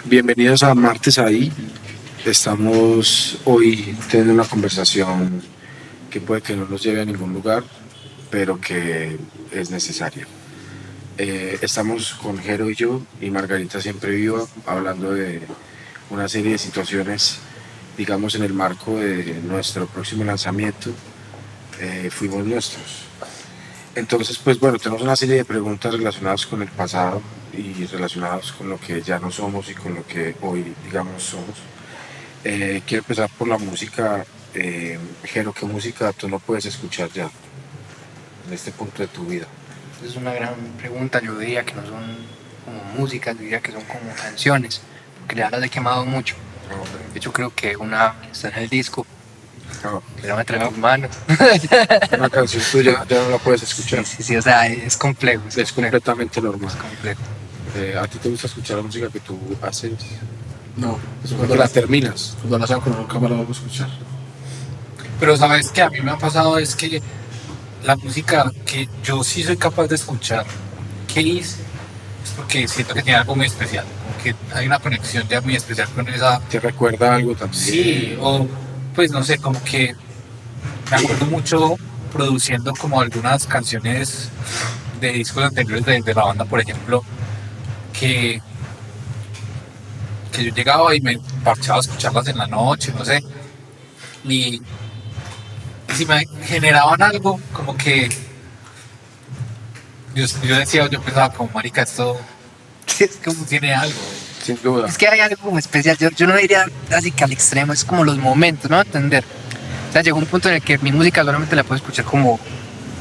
Bienvenidos a Martes Ahí. Estamos hoy teniendo una conversación que puede que no nos lleve a ningún lugar, pero que es necesaria. Estamos con Jero y yo y Margarita Siempre Viva hablando de una serie de situaciones, digamos, en el marco de nuestro próximo lanzamiento, Fuimos Nuestros. Entonces, pues bueno, tenemos una serie de preguntas relacionadas con el pasado y relacionadas con lo que ya no somos y con lo que hoy, digamos, somos. Quiero empezar por la música. Jero, ¿qué música tú no puedes escuchar ya en este punto de tu vida? Es una gran pregunta. Yo diría que no son como músicas, yo diría que son como canciones, porque ya las he quemado mucho. De hecho, creo que una está en el disco, que no me trae mis manos. Una canción tuya ya no la puedes escuchar. Sí, o sea, es complejo. Es completamente normal. Es complejo. ¿A ti te gusta escuchar la música que tú haces? No, Es cuando la terminas. cuando la saco nunca me la vuelvo a escuchar. Pero sabes que a mí me ha pasado es que la música que yo sí soy capaz de escuchar, que hice, es porque siento que tiene algo muy especial, como que hay una conexión ya muy especial con esa. ¿Te recuerda algo también? Sí, o pues no sé, como que me acuerdo mucho produciendo como algunas canciones de discos anteriores de la banda, por ejemplo, que, que yo llegaba y me parchaba a escucharlas en la noche, no sé, y si me generaban algo, como que yo decía, yo pensaba como, marica, esto es como tiene algo. Sin duda. Es que hay algo como especial. Yo no diría así que al extremo, es como los momentos, ¿no? Entender. O sea, llegó un punto en el que mi música solamente la puedo escuchar como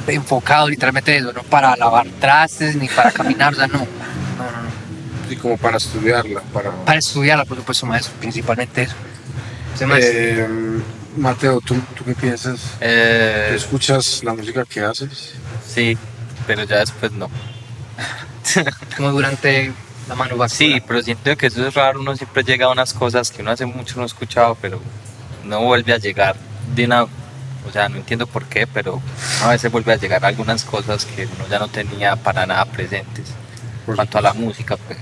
enfocado literalmente eso, no para lavar trastes ni para caminar, o sea, no. Y como para estudiarla, Para estudiarla, por supuesto, maestro, principalmente eso. Ese más, Mateo, ¿tú qué piensas? ¿Tú escuchas la música que haces? Sí, pero ya después no. como durante la manufactura. Sí, pero siento que eso es raro, uno siempre llega a unas cosas que uno hace mucho no ha escuchado, pero no vuelve a llegar de una, o sea, no entiendo por qué, pero a veces vuelve a llegar a algunas cosas que uno ya no tenía para nada presentes. En cuanto a la música, pues.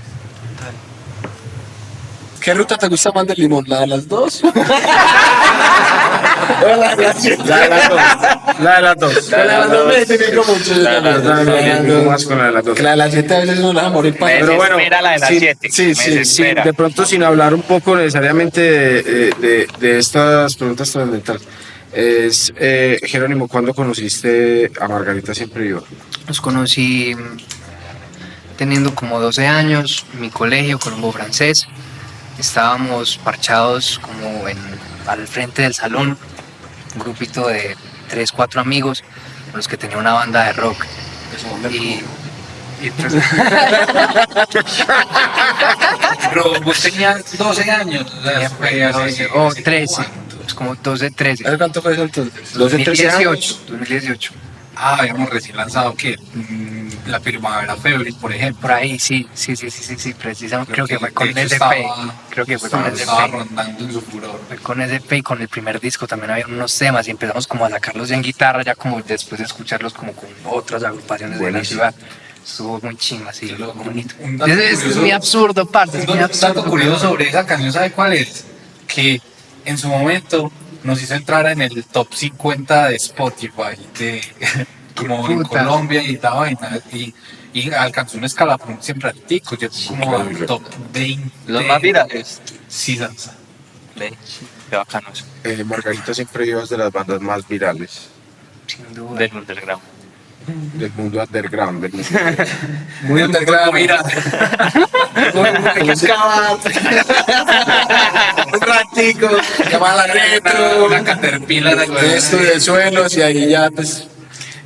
¿Qué ruta te gusta más del limón? ¿La de las dos? ¿O la de las siete? La de las dos. La de las dos. La de las dos me identifico mucho. La de las dos me identifico más con la de las dos. Que la de las 7 a veces no la va a morir para. Pero bueno, Desespera la de las sí, 7. sí, de pronto sin hablar un poco necesariamente de estas preguntas trascendentales. Jerónimo, ¿cuándo conociste a Margarita Siempre Viva? Los conocí teniendo como 12 años en mi colegio, Colombo Francés. Estábamos parchados como al frente del salón, un grupito de 3, 4 amigos con los que tenía una banda de rock. Y entonces, Pero vos tenías 12 años, o sea, fue hace- o 13, pues como 12, 13. ¿Sabes cuánto fue eso entonces? 12, 13 años. 2018. habíamos recién lanzado que la Primavera Febril, por ejemplo. Por ahí, sí, precisamente. Creo que fue con de hecho SP. Creo que fue con estaba SP. rondando en su furor. Fue con SP y con el primer disco también había unos temas y empezamos como a sacarlos ya en guitarra, ya como después de escucharlos como con otras agrupaciones de la Buenísimo. ciudad. Estuvo muy chimba, sí, Qué loco. bonito. Un dato Es curioso- muy absurdo, parce, es muy Un dato absurdo. curioso sobre esa canción, ¿sabe cuál es? Que en su momento nos hizo entrar en el top 50 de Spotify, como en puta. Colombia y esta vaina, y alcanzó una escalafón siempre altico, llegó como al increíble. top 20. Los más virales. Sí, Sansa. Ve, qué bacano eso. Margarita Siempre Viva es de las bandas más virales Sin duda. Del underground. del mundo underground. Del mundo. Muy underground. Mira, Hay que excavar. Un ratico. Llamar a la retro. una caterpillar Esto de suelos y ahí ya pues.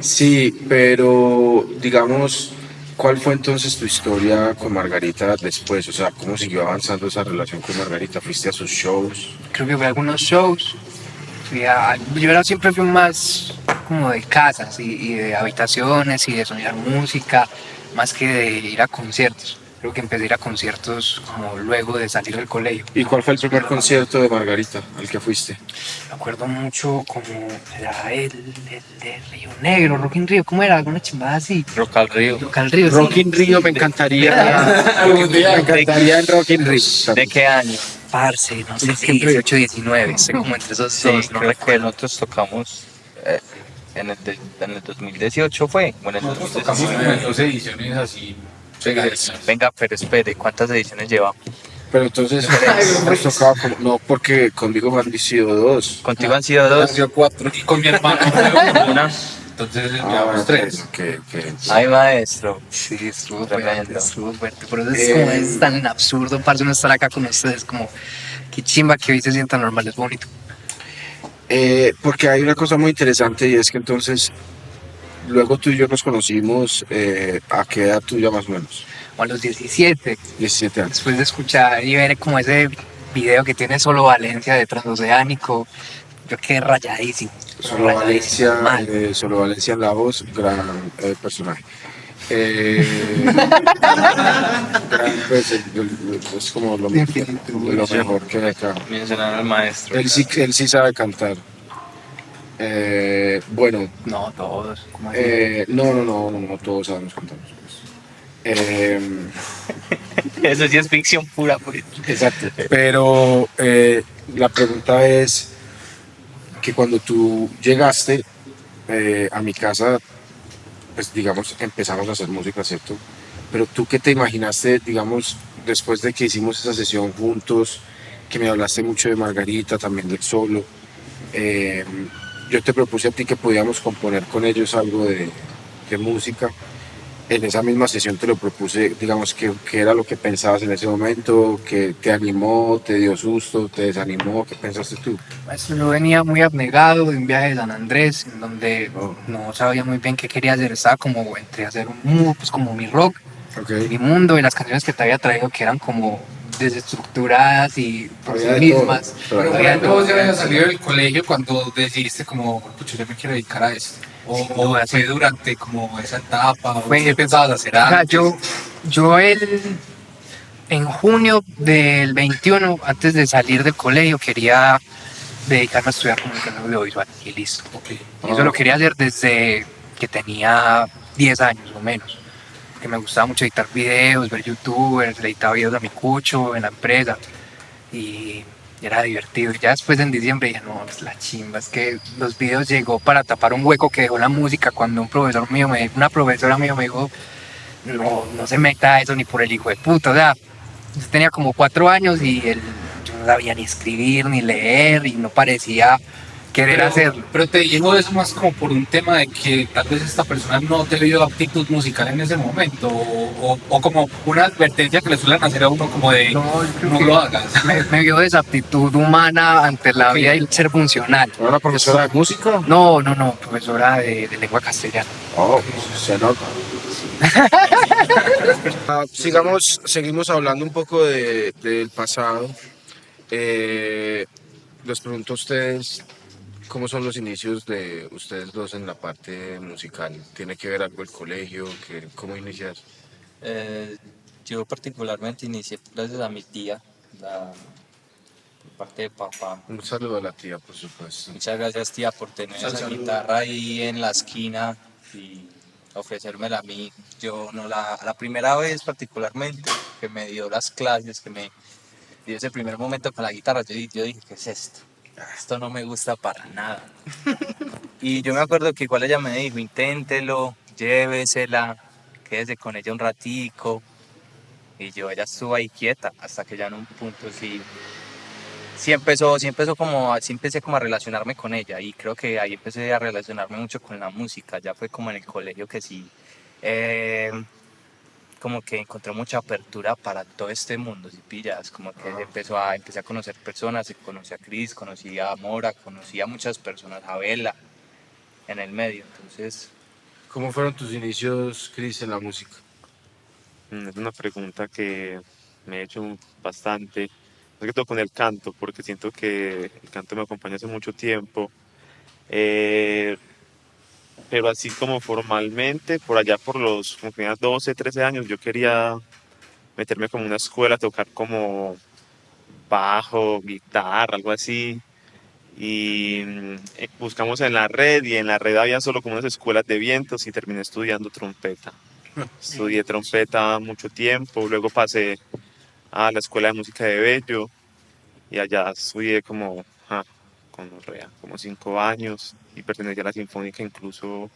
Sí, pero digamos, ¿cuál fue entonces tu historia con Margarita después? O sea, ¿cómo siguió avanzando esa relación con Margarita? ¿Fuiste a sus shows? Creo que fue a algunos shows. Siempre fui más como de casas y de habitaciones y de soñar música, más que de ir a conciertos. Creo que empecé a ir a conciertos como luego de salir del colegio. ¿Y cuál fue el primer concierto de Margarita al que fuiste? Me acuerdo mucho como era el de Río Negro, Rock in Río, ¿cómo era? Alguna chimbada así. Rock al Río. Rock al Río, Rock sí. in Rio me encantaría. Algún día. Me encantaría en Rock in Rio. ¿De qué año? Parce, no sé Rock si in Rio. 18, 19, estoy como entre esos Sí, dos, no creo que recuerdo. nosotros tocamos en el 2018 fue. Bueno, en el Nosotros tocamos 2019. como 12 ediciones así pegaditas. Venga, pero espere, ¿cuántas ediciones llevamos? Pero entonces nos tocaba como, no, porque conmigo han sido dos. Contigo han sido dos. Nació 4. Y con mi hermano fue Una. entonces Ah, llevamos ok, 3. ok. Ay, maestro. Sí, estuvo Tremendo. fuerte, estuvo fuerte. Por eso es como es tan absurdo, parce, uno estar acá con ustedes, como qué chimba que hoy se sienta normal, es bonito. Porque hay una cosa muy interesante y es que entonces, luego tú y yo nos conocimos, ¿a qué edad tuya más o menos? O a los 17, 17 años. después de escuchar y ver como ese video que tiene solo Valencia de Transoceánico, yo quedé rayadísimo. Rayadísimo, mal. Solo Valencia en la voz, gran personaje. Pues, es como lo mejor que hay acá. Mencionar al maestro. Él sí sabe cantar. Bueno, No, todos. ¿Cómo así? no, todos sabemos cantar. Eso sí es ficción pura, pues. Exacto. Pero la pregunta es que cuando tú llegaste a mi casa, pues digamos, empezamos a hacer música, ¿cierto? Pero tú qué te imaginaste, digamos, después de que hicimos esa sesión juntos, que me hablaste mucho de Margarita, también del solo, eh, yo te propuse a ti que podíamos componer con ellos algo de música. En esa misma sesión te lo propuse, digamos, que era lo que pensabas en ese momento, que te animó, te dio susto, te desanimó, ¿qué pensaste tú? Maestro, yo venía muy abnegado de un viaje de San Andrés, en donde Oh. no sabía muy bien qué quería hacer, estaba como entre hacer un mood, pues como mi rock, Ok. mi mundo, y las canciones que te había traído que eran como desestructuradas y por sí Había de todo, mismas. pero Pero Había de cuando vos todo. ya habías salido del colegio cuando decidiste como, pucha, yo me quiero dedicar a esto. Sin O duda, fue sí. durante como esa etapa, o Fue- qué pensabas hacer O sea, antes. yo en junio del 21, antes de salir del colegio, quería dedicarme a estudiar comunicación audiovisual y listo. Ok. Y eso lo quería hacer desde que tenía 10 años o menos. Que me gustaba mucho editar videos, ver youtubers, editaba videos a mi cucho en la empresa. Y era divertido. Y ya después en diciembre dije, no, es la chimba, es que los videos llegó para tapar un hueco que dejó la música cuando una profesora mía me dijo, no se meta a eso ni por el hijo de puta. O sea, yo tenía como 4 años y yo no sabía ni escribir ni leer y no parecía querer hacerlo. Pero te dijo eso más como por un tema de que tal vez esta persona no te vio aptitud musical en ese momento, o como una advertencia que le suelen hacer a uno como de No, yo creo no que lo hagas. me vio desaptitud humana ante la vida y el ser funcional. ¿Era una profesora de música? No, profesora de lengua castellana. Oh, se nota. Seguimos hablando un poco del pasado. Les pregunto a ustedes, ¿cómo son los inicios de ustedes dos en la parte musical? ¿Tiene que ver algo el colegio? ¿Cómo iniciar? Yo particularmente inicié gracias a mi tía, por parte de papá. Un saludo a la tía, por supuesto. Muchas gracias, tía, por tener esa guitarra ahí en la esquina y ofrecérmela a mí. Yo no la primera vez particularmente que me dio las clases, que me dio ese primer momento con la guitarra, yo dije, ¿qué es esto? Esto no me gusta para nada. Y yo me acuerdo que igual ella me dijo, inténtelo, llévesela, quédese con ella un ratico. Y yo, ella estuvo ahí quieta hasta que ya en un punto sí empezó como, sí empecé como a relacionarme con ella y creo que ahí empecé a relacionarme mucho con la música, ya fue como en el colegio que sí, eh, como que encontré mucha apertura para todo este mundo, si pillas, como que empecé a conocer personas, conocí a Cris, conocí a Mora, conocí a muchas personas, a Bella en el medio, entonces ¿Cómo fueron tus inicios, Chris, en la música? Es una pregunta que me he hecho bastante, más que todo con el canto, porque siento que el canto me acompaña hace mucho tiempo. Eh, pero así como formalmente, por allá por los como que tenía 12, 13 años, yo quería meterme como en una escuela, a tocar como bajo, guitarra, algo así. Y buscamos en la red y en la red había solo como unas escuelas de vientos y terminé estudiando trompeta. Estudié trompeta mucho tiempo, luego pasé a la Escuela de Música de Bello y allá estudié como, como 5 años y pertenecí a la Sinfónica incluso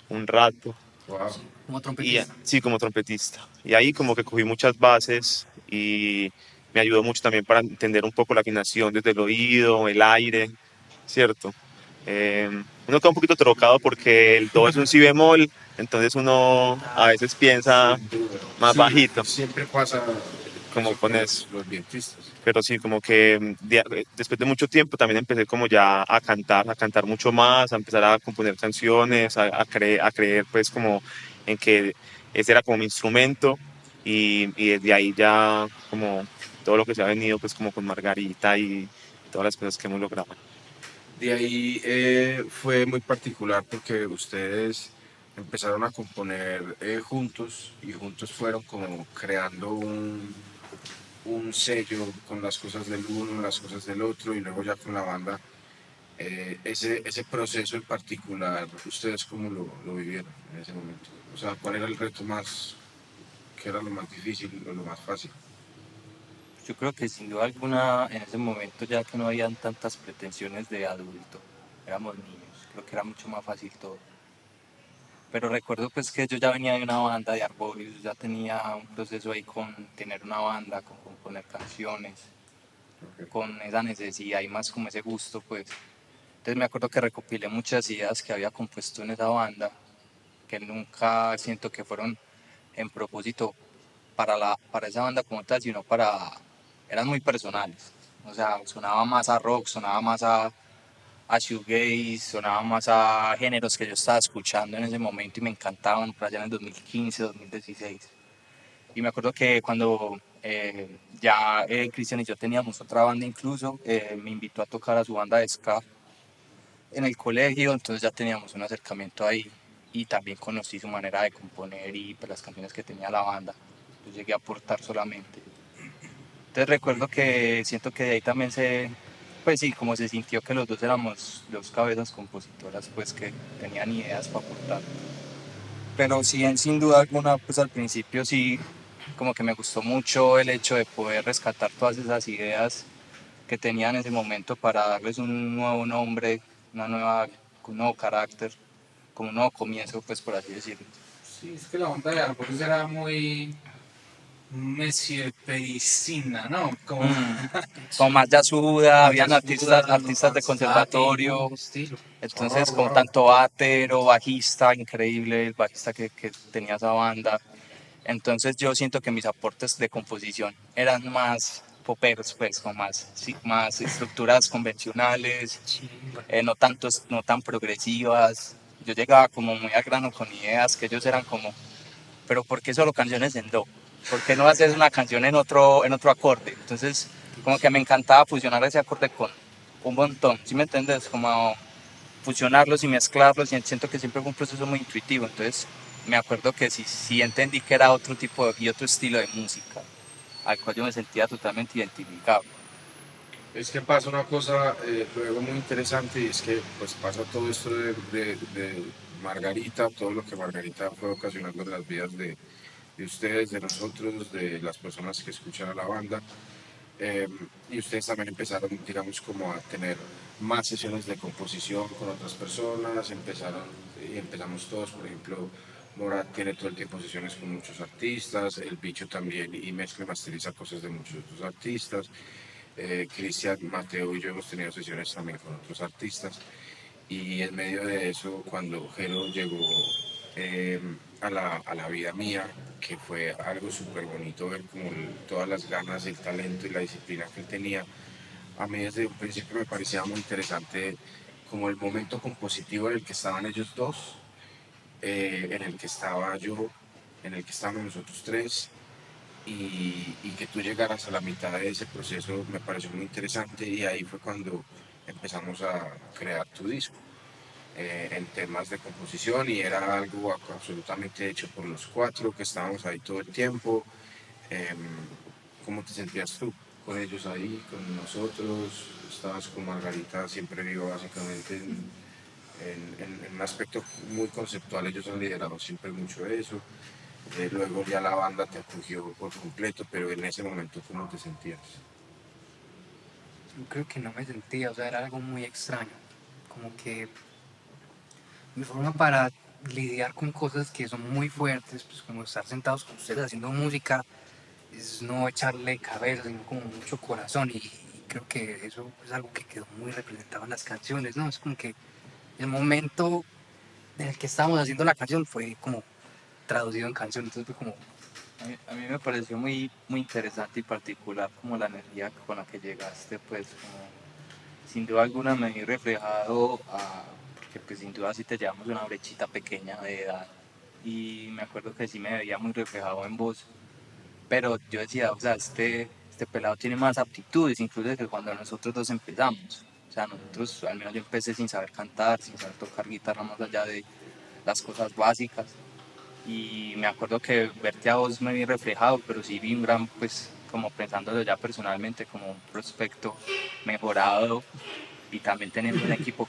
un rato. Wow. Como Y trompetista. sí, como trompetista. Y ahí como que cogí muchas bases y me ayudó mucho también para entender un poco la afinación desde el oído, el aire, ¿cierto? Uno queda un poquito trocado porque el do es un si bemol, entonces uno a veces piensa Sin duda. más Sí, bajito, siempre pasa como eso con con eso. los vientistas. Pero sí, como que después de mucho tiempo también empecé como ya a cantar mucho más, a empezar a componer canciones, a creer pues como en que ese era como mi instrumento y desde ahí ya como todo lo que se ha venido pues como con Margarita y todas las cosas que hemos logrado. De ahí fue muy particular porque ustedes empezaron a componer juntos y juntos fueron como creando un sello con las cosas del uno, las cosas del otro y luego ya con la banda. Ese proceso en particular, ¿ustedes cómo lo vivieron en ese momento? O sea, ¿cuál era el reto más, qué era lo más difícil o lo más fácil? Yo creo que sin duda alguna en ese momento ya que no habían tantas pretensiones de adulto, éramos niños, creo que era mucho más fácil todo. Pero recuerdo pues que yo ya venía de una banda de Arborius, ya tenía un proceso ahí con tener una banda, con componer canciones, con esa necesidad y más como ese gusto pues. Entonces me acuerdo que recopilé muchas ideas que había compuesto en esa banda, que nunca siento que fueron en propósito para esa banda como tal, sino eran muy personales. O sea, sonaba más a rock, sonaba más a shoegaze, sonaba más a géneros que yo estaba escuchando en ese momento y me encantaban por allá en el 2015, 2016. Y me acuerdo que cuando ya Cristian y yo teníamos otra banda incluso, me invitó a tocar a su banda de ska en el colegio, entonces ya teníamos un acercamiento ahí y también conocí su manera de componer y pues, las canciones que tenía la banda. Yo llegué a aportar solamente. Entonces recuerdo que siento que de ahí también pues sí, como se sintió que los dos éramos dos cabezas compositoras, pues que tenían ideas para aportar. Pero sí, sin duda alguna, pues al principio sí, como que me gustó mucho el hecho de poder rescatar todas esas ideas que tenía en ese momento para darles un nuevo nombre, un nuevo carácter, como un nuevo comienzo, pues por así decirlo. Sí, es que la onda de árboles era muy Monsieur Pericina, ¿no? Como Como más de ayuda, más habían jazzuda, artistas de latino, conservatorio, estilo. entonces con tanto batero, bajista, increíble, el bajista que tenía esa banda. Entonces yo siento que mis aportes de composición eran más poperos, pues, con más, sí, más estructuras convencionales, no tan progresivas. Yo llegaba como muy al grano con ideas que ellos eran como, pero ¿por qué solo canciones en do? ¿Por qué no haces una canción en otro acorde? Entonces, como que me encantaba fusionar ese acorde con un montón, ¿sí me entiendes? Como fusionarlos y mezclarlos y siento que siempre fue un proceso muy intuitivo. Entonces, me acuerdo que sí entendí que era otro tipo y otro estilo de música al cual yo me sentía totalmente identificado. Es que pasa una cosa luego muy interesante y es que pues pasa todo esto de Margarita, todo lo que Margarita fue ocasionando en las vidas de ustedes, de nosotros, de las personas que escuchan a la banda. eh, y ustedes también empezaron, digamos, como a tener más sesiones de composición con otras personas, empezaron y empezamos todos, por ejemplo, Mora tiene todo el tiempo sesiones con muchos artistas, el bicho también y mezcla y masteriza cosas de muchos otros artistas. Cristian, Mateo y yo hemos tenido sesiones también con otros artistas y en medio de eso, cuando Jero llegó eh, a la vida mía, que fue algo súper bonito ver como todas las ganas, el talento y la disciplina que él tenía, a mí desde un principio me parecía muy interesante como el momento compositivo en el que estaban ellos dos, en el que estaba yo, en el que estábamos nosotros tres, y que tú llegaras a la mitad de ese proceso me pareció muy interesante y ahí fue cuando empezamos a crear tu disco en temas de composición y era algo absolutamente hecho por los cuatro que estábamos ahí todo el tiempo. Em, ¿Cómo te sentías tú con ellos ahí, con nosotros? Estabas con Margarita, siempre vivo básicamente en un aspecto muy conceptual, ellos han liderado siempre mucho eso. Luego ya la banda te acogió por completo, pero en ese momento, ¿cómo te sentías? Yo creo que no me sentía, o sea, era algo muy extraño. Como que mi forma para lidiar con cosas que son muy fuertes, pues como estar sentados con ustedes haciendo música, es no echarle cabeza, sino como mucho corazón. Y creo que eso es algo que quedó muy representado en las canciones, ¿no? Es como que el momento en el que estábamos haciendo la canción fue como traducido en canción, entonces fue como, A mí me pareció muy interesante y particular como la energía con la que llegaste, pues como sin duda alguna me vi reflejado, porque pues sin duda sí te llevamos una brechita pequeña de edad y me acuerdo que sí me veía muy reflejado en vos, pero yo decía, o sea, este pelado tiene más aptitudes incluso que cuando nosotros dos empezamos. O sea, nosotros, al menos yo empecé sin saber cantar, sin saber tocar guitarra más allá de las cosas básicas. Y me acuerdo que verte a vos me vi reflejado, pero sí vi un gran, pues, como pensándolo ya personalmente, como un prospecto mejorado y también teniendo un equipo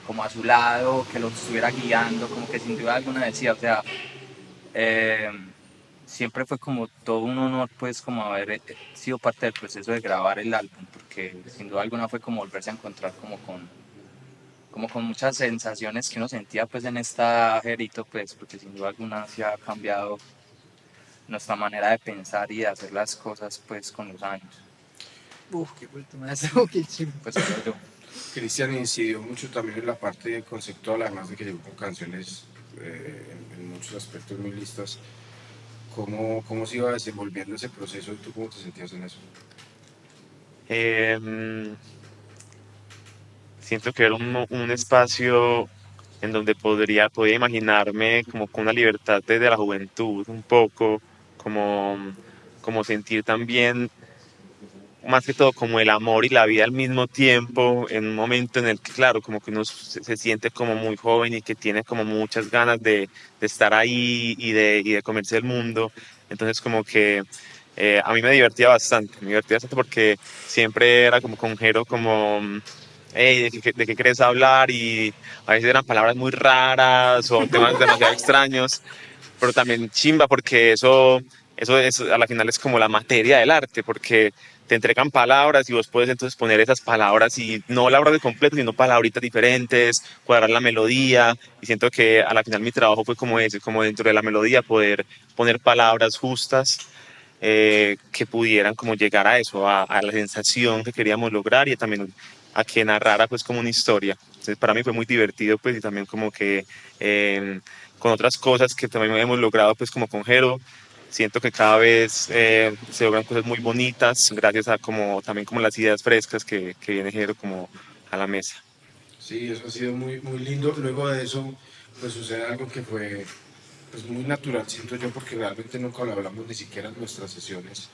como a su lado, que lo estuviera guiando, como que sin duda alguna decía, o sea, eh, siempre fue como todo un honor, pues, como haber sido parte del proceso de grabar el álbum, porque sin duda alguna fue como volverse a encontrar como con muchas sensaciones que uno sentía pues en esta Jerito, pues porque sin duda alguna se ha cambiado nuestra manera de pensar y de hacer las cosas pues con los años. uff, qué vuelto me hace, qué chimbo. Pues creo yo. Cristian incidió mucho también en la parte conceptual, además de que llegó con canciones en muchos aspectos muy listas. ¿Cómo se iba desenvolviendo ese proceso y tú cómo te sentías en eso? Em, Siento que era un espacio en donde podía imaginarme como con una libertad desde la juventud, un poco, como sentir también, más que todo, como el amor y la vida al mismo tiempo, en un momento en el que, claro, como que uno se siente como muy joven y que tiene como muchas ganas de estar ahí y de comerse el mundo. Entonces, como que a mí me divertía bastante porque siempre era como con Jero, como, hey, ¿de qué querés hablar? Y a veces eran palabras muy raras o temas demasiado extraños, pero también chimba porque eso es, a la final es como la materia del arte, porque te entregan palabras y vos puedes entonces poner esas palabras y no la obra de completo, sino palabritas diferentes, cuadrar la melodía, y siento que a la final mi trabajo fue como ese, como dentro de la melodía poder poner palabras justas que pudieran como llegar a eso, a la sensación que queríamos lograr y también a que narrara pues como una historia. Entonces para mí fue muy divertido pues y también como que con otras cosas que también hemos logrado pues como con Jero, siento que cada vez se logran cosas muy bonitas gracias a como también como las ideas frescas que viene Jero como a la mesa. Sí, eso ha sido muy, muy lindo. Luego de eso, pues sucede algo que fue pues, muy natural, siento yo, porque realmente nunca lo hablamos ni siquiera en nuestras sesiones.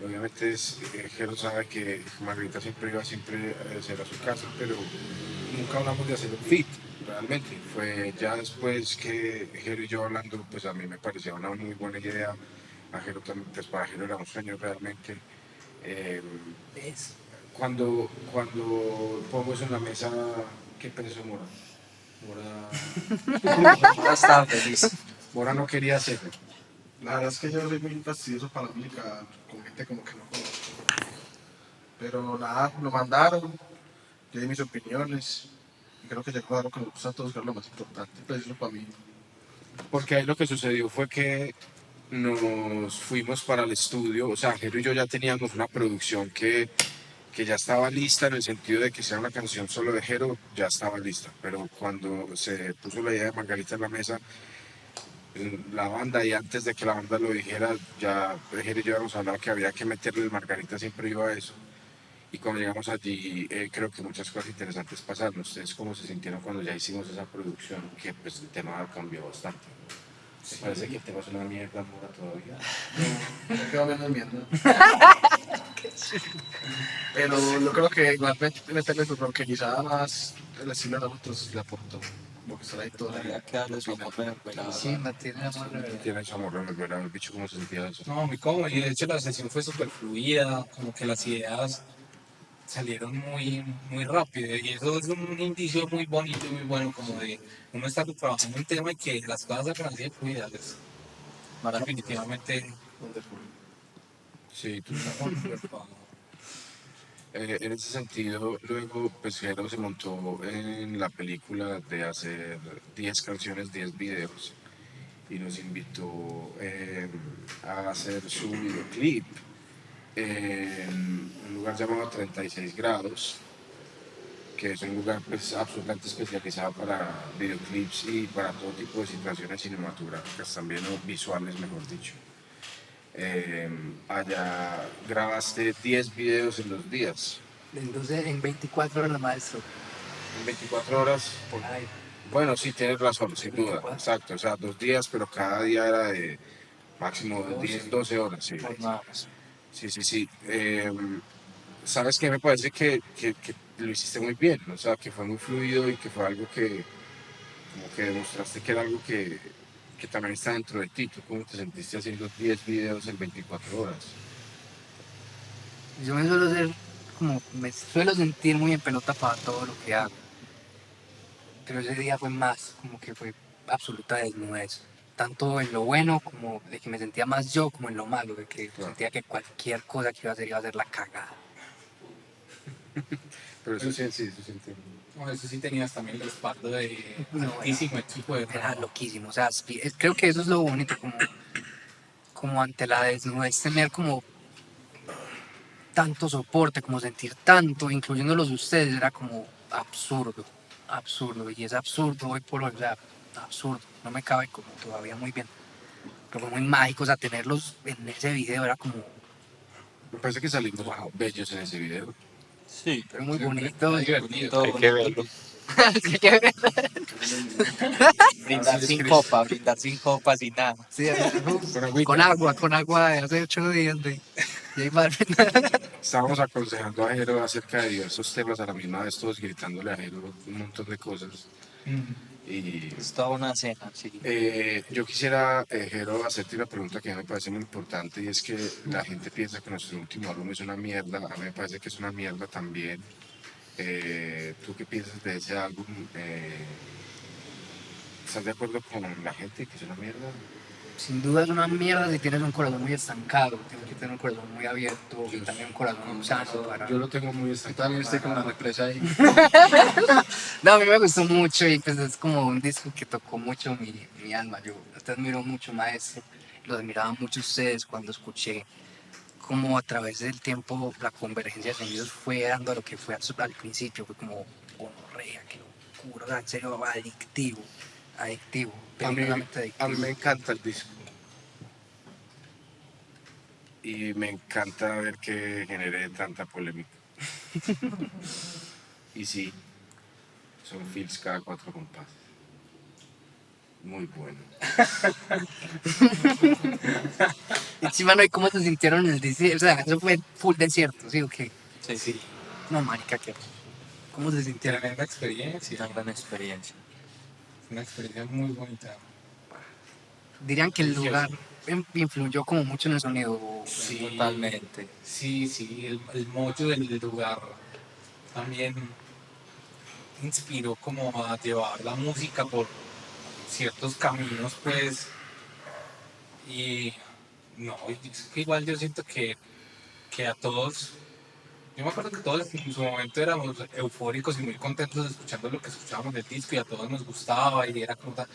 Obviamente Jero sabe que Margarita siempre iba siempre a hacer a su casa, pero nunca hablamos de hacer un fit, realmente. Fue ya después que Jero y yo hablando, pues a mí me parecía una muy buena idea. A Jero también, pues para Jero era un sueño realmente. Eh, ¿Ves? cuando pongo eso en la mesa, ¿qué pensó Mora? Ahora estaba feliz. Mora no quería hacerlo. La verdad es que yo soy muy fastidioso para la música con gente como que no conozco. Pero nada, lo mandaron, yo di mis opiniones y creo que llegó a algo que nos gusta a todos, que es lo más importante, preciso para mí. Porque ahí lo que sucedió fue que nos fuimos para el estudio, o sea, Jero y yo ya teníamos una producción que ya estaba lista en el sentido de que sea una canción solo de Jero, ya estaba lista, pero cuando se puso la idea de Margarita en la mesa, la banda, y antes de que la banda lo dijera, ya Jero y yo habíamos hablado que había que meterle el Margarita, siempre iba a eso. Y cuando llegamos allí, creo que muchas cosas interesantes pasaron. ¿Ustedes cómo se sintieron cuando ya hicimos esa producción? Que pues el tema cambió bastante. Me parece que el tema es una mierda, Mora, todavía. No quedó menos mierda. Pero yo creo que igualmente meterle su rock, que quizá más el estilo de nosotros le aportó. porque estar ahí todo el Había día. que darle su amor recuperado. Sí, la tiene amor reverente. Tiene su amor reverberado, el bicho, ¿cómo se sentía eso? No, muy cómodo. Y de hecho la sesión fue súper fluida, como que las ideas salieron muy rápido. Y eso es un indicio muy bonito y muy bueno, como de uno estar trabajando un tema y que las cosas salgan así de fluidas. Es definitivamente Sí, tú. wonderful. En ese sentido, luego, pues Jero se montó en la película de hacer 10 canciones, 10 videos y nos invitó a hacer su videoclip en un lugar llamado 36 grados, que es un lugar pues, absolutamente especializado para videoclips y para todo tipo de situaciones cinematográficas, también o visuales, mejor dicho. Allá grabaste 10 videos en 2 días. Entonces, en 24 horas, maestro. En 24 horas. Ay, Bueno, sí, tienes razón, sin duda. 24. Exacto, o sea, 2 días, pero cada día era de máximo 10, 12 horas. Sí, Por nada más. sí, sí. Sí. ¿Sabes qué? Me parece que lo hiciste muy bien, o sea, que fue muy fluido y que fue algo que, como que demostraste que era algo que también está dentro de ti. ¿Tú cómo te sentiste haciendo 10 videos en 24 horas? Yo me suelo sentir muy en pelota para todo lo que hago. Pero ese día fue más, como que fue absoluta desnudez. Tanto en lo bueno como de que me sentía más yo, como en lo malo, de que Claro. sentía que cualquier cosa que iba a hacer la cagada. Pero eso sí, sí, eso sí entiendo. No, eso sí tenías también el respaldo de No, altísimo equipo de Era trabajo. loquísimo. O sea, creo que eso es lo bonito, como ante la desnudez, tener como tanto soporte, como sentir tanto, incluyéndolos ustedes, era como absurdo, absurdo. Y es absurdo hoy por hoy, o sea, absurdo. No me cabe como todavía muy bien. Pero fue muy mágico, o sea, tenerlos en ese video era como Me parece que salimos bellos en ese video. Sí, pero muy Está bonito. divertido. todo Hay que bonito. verlo. Es que hay que ver. Brindar sin copa, brindar sin copas y nada. Sí, Con agüita. con agua de hace 8 días de J Balvin. Estábamos aconsejando a Jero acerca de diversos temas a la misma vez, todos gritándole a Jero un montón de cosas. Y Es toda una cena, sí. yo quisiera, Jero, hacerte una pregunta que me parece muy importante y es que la gente piensa que nuestro último álbum es una mierda, a mí me parece que es una mierda también. ¿Tú qué piensas de ese álbum? ¿Estás de acuerdo con la gente que es una mierda? Sin duda es una mierda si tienes un corazón muy estancado, tienes que tener un corazón muy abierto y también un corazón sano para... Yo lo tengo muy Yo estancado. también estoy con la represa ahí. No, a mí me gustó mucho y pues es como un disco que tocó mucho mi alma. Yo te admiro mucho, maestro. Los admiraba mucho a ustedes cuando escuché cómo a través del tiempo la convergencia de sonidos fue dando a lo que fue al principio. Fue como gonorrea, qué locura, o sea, en serio, adictivo, A mí, peligrosamente a adictivo. mí me encanta el disco y me encanta ver que genere tanta polémica. Y sí, son feels cada 4 compases. Muy bueno. Encima no hay cómo se sintieron en el desierto, o sea, eso fue full desierto, ¿sí o qué? Sí, sí. No, marica, ¿qué? ¿Cómo se sintieron? Tremenda experiencia. Una gran experiencia. Una experiencia muy bonita. Dirían que el lugar influyó como mucho en el sonido. Sí, Totalmente. Sí, sí, el mojo del lugar también inspiró como a llevar la música por ciertos caminos, pues, y no, es que igual yo siento que a todos, yo me acuerdo que todos en su momento éramos eufóricos y muy contentos escuchando lo que escuchábamos del disco y a todos nos gustaba y era como tal.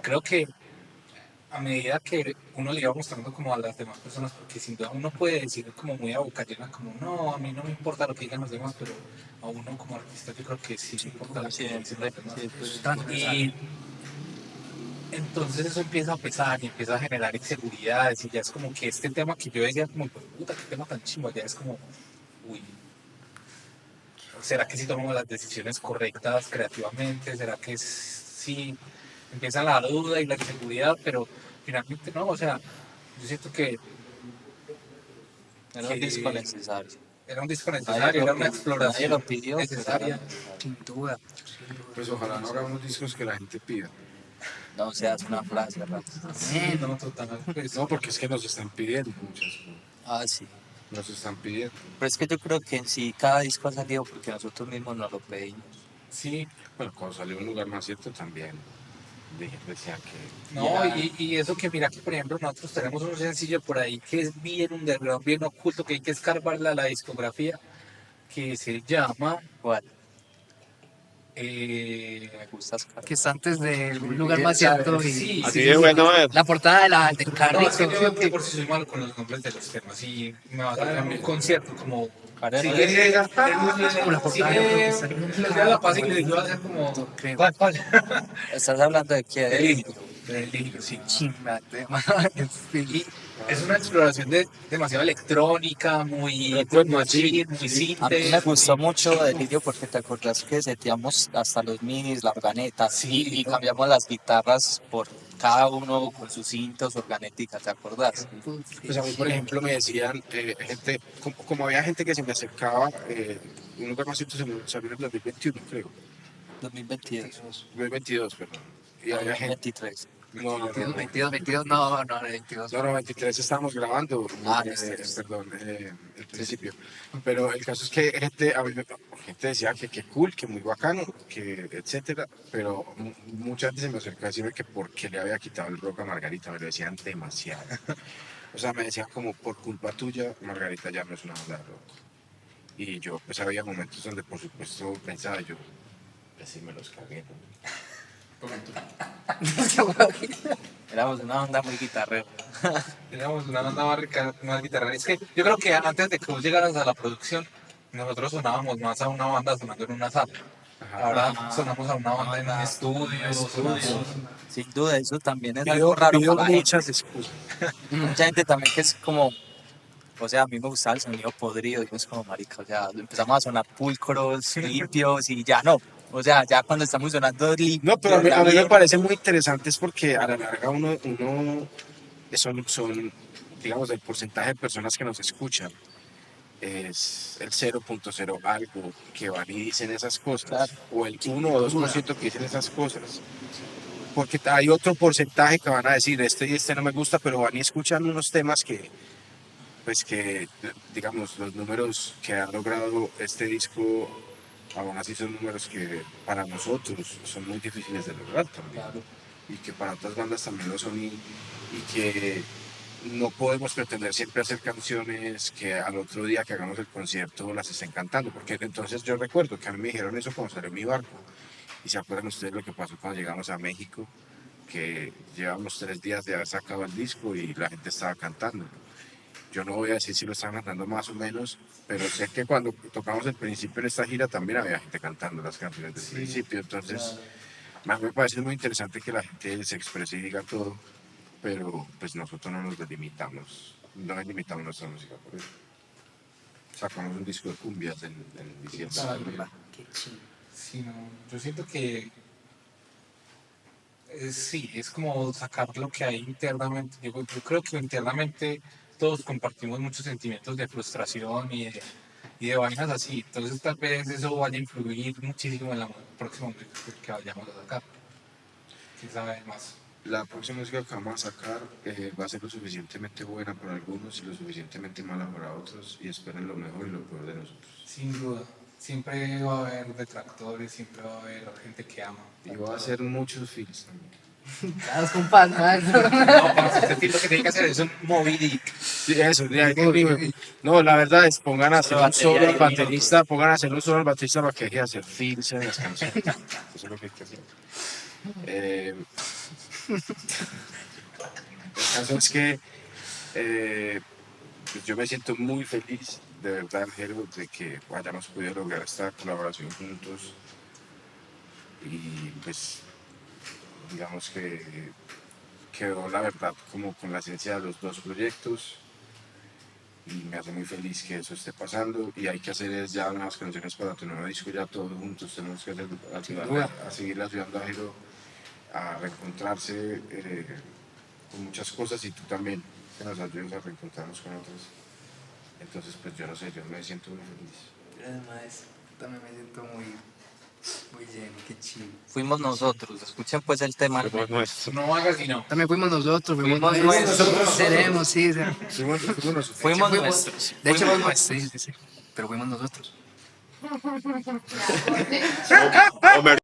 Creo que a medida que uno le iba mostrando como a las demás personas, porque sin duda uno puede decir como muy a boca llena, como no, a mí no me importa lo que digan los demás, pero a uno como artista yo creo que sí le importa lo que dicen los demás. Y entonces eso empieza a pesar y empieza a generar inseguridades y ya es como que este tema que yo decía como, pues, puta, qué tema tan chimba, ya es como, uy, ¿será que sí tomamos las decisiones correctas creativamente? ¿Será que sí empieza la duda y la inseguridad? Pero finalmente no, o sea, yo siento que Era un disco necesario. era un disco necesario, era una nadie exploración lo pidió, necesaria. Sin duda. Pues ojalá no hagamos discos que la gente pida. no seas una frase, Rafa. Sí, no, total. Pues, No, porque es que nos están pidiendo muchas cosas. Ah, sí. Nos están pidiendo. Pero es que yo creo que en sí cada disco ha salido porque nosotros mismos nos lo pedimos. sí, Bueno, cuando salió Un Lugar Más Cierto también decía que... no, ya- y eso que mira que por ejemplo nosotros tenemos un sencillo por ahí que es bien underground, bien oculto, que hay que escarbarla la discografía, que se llama ¿Cuál? eh, Me gusta Scar. Que está antes del lugar más cierto y sí, Así de bueno es. la portada del no, carrito. es que yo de por si soy malo con los nombres de los temas y me va a dar un concierto como Para si no les llega como la portada, yo creo que está en les da la paz y les iba a hacer como creo. ¿cuál? ¿Estás hablando de qué? Del indio, del indio, sí. Chingate, Y es una exploración demasiado electrónica, muy Recuerdo, machine, muy A mí synth. me gustó mucho del vídeo porque te acordás que seteamos hasta los minis, la organeta, Sí, y ¿no? cambiamos las guitarras por cada uno con sus cintos, organética, ¿te acordás? Pues a mí, por ejemplo, me decían, gente, como había gente que se me acercaba, Un Lugar Más Cierto se me salió en el 2021, creo. 2022. 2022, perdón. Y había gente... 2023. No, no, no, no. 22, no, 22. No, no, 23 estábamos grabando, Ah, listo. perdón, el principio. Pero el caso es que gente decía que qué cool, que muy bacano, que etcétera, pero mucha gente se me acercó a decirme que por qué le había quitado el rock a Margarita, me lo decían demasiado. O sea, me decían como por culpa tuya, Margarita ya no es una banda de rock. Y yo, pues había momentos donde por supuesto pensaba yo, pues sí me los cagué, ¿no? Éramos una banda muy guitarrera. Teníamos una banda más guitarra. Es que yo creo que antes de que vos llegaras a la producción, nosotros sonábamos más a una banda sonando en una sala. Ahora sonamos a una banda en un estudio, Sin duda, eso también es algo raro Pido para la gente. muchas excusas. Mucha gente también que es como, o sea, a mí me gustaba el sonido podrido y es como marica, o sea, empezamos a sonar pulcros, limpios y ya no. O sea, ya cuando estamos sonando limpios. No, pero a mí me parece muy interesante es porque a la larga uno digamos, el porcentaje de personas que nos escuchan es el 0.0 algo que van y dicen esas cosas, Claro. o el 1 o 2% que dicen esas cosas. Porque hay otro porcentaje que van a decir, este y este no me gusta, pero van y escuchan unos temas que, pues que, digamos, los números que ha logrado este disco, aún así son números que para nosotros son muy difíciles de lograr también. Y que para otras bandas también lo son, y que no podemos pretender siempre hacer canciones que al otro día que hagamos el concierto las estén cantando, porque entonces yo recuerdo que a mí me dijeron eso cuando salió Mi Barco, y se acuerdan ustedes lo que pasó cuando llegamos a México, que llevamos 3 días de haber sacado el disco y la gente estaba cantando. Yo no voy a decir si lo estaban cantando más o menos, pero sé que cuando tocamos el principio en esta gira también había gente cantando las canciones del principio, entonces a mí me parece muy interesante que la gente se exprese y diga todo, pero pues nosotros no nos delimitamos, no limitamos nuestra música por eso. Sacamos un disco de cumbias en diciembre. Sí, no, yo siento que sí, es como sacar lo que hay internamente. Yo creo que internamente todos compartimos muchos sentimientos de frustración y de vainas así. Entonces tal vez eso vaya a influir muchísimo en la próxima música que vayamos a sacar. ¿Quién sabe más? La próxima música que vamos a sacar va a ser lo suficientemente buena para algunos y lo suficientemente mala para otros, y esperen lo mejor y lo peor de nosotros. Sin duda. Siempre va a haber detractores, siempre va a haber gente que ama. Y va a ser muchos feels también. Cada compás, man. No, para usted lo que tiene que hacer es un Moby Dick. Sí, eso, no, la verdad es pongan a hacer un solo al baterista, pongan a hacer un solo al baterista para que deje de hacer feels en las canciones. Eso es lo que hay que hacer. El caso es que pues yo me siento muy feliz, de verdad, Jero, de que hayamos podido lograr esta colaboración juntos. Y pues, digamos que quedó la verdad como con la esencia de los dos proyectos. Y me hace muy feliz que eso esté pasando. Y hay que hacer es ya nuevas canciones para tu nuevo disco, ya todos juntos. Tenemos que ayudar a seguir ayudando a Jero a reencontrarse con muchas cosas, y tú también, que nos ayudes a reencontrarnos con otras. Entonces, pues yo no sé, yo me siento muy feliz. Además, también me siento muy lleno, qué chido. Fuimos nosotros, escuchen pues el tema. Fuimos nuestros. No hagas y no. También fuimos nosotros, Fuimos nuestros. Seremos, sí, sí. Fuimos nuestros. De hecho, fuimos, sí, sí, sí. Pero fuimos nosotros. Homer,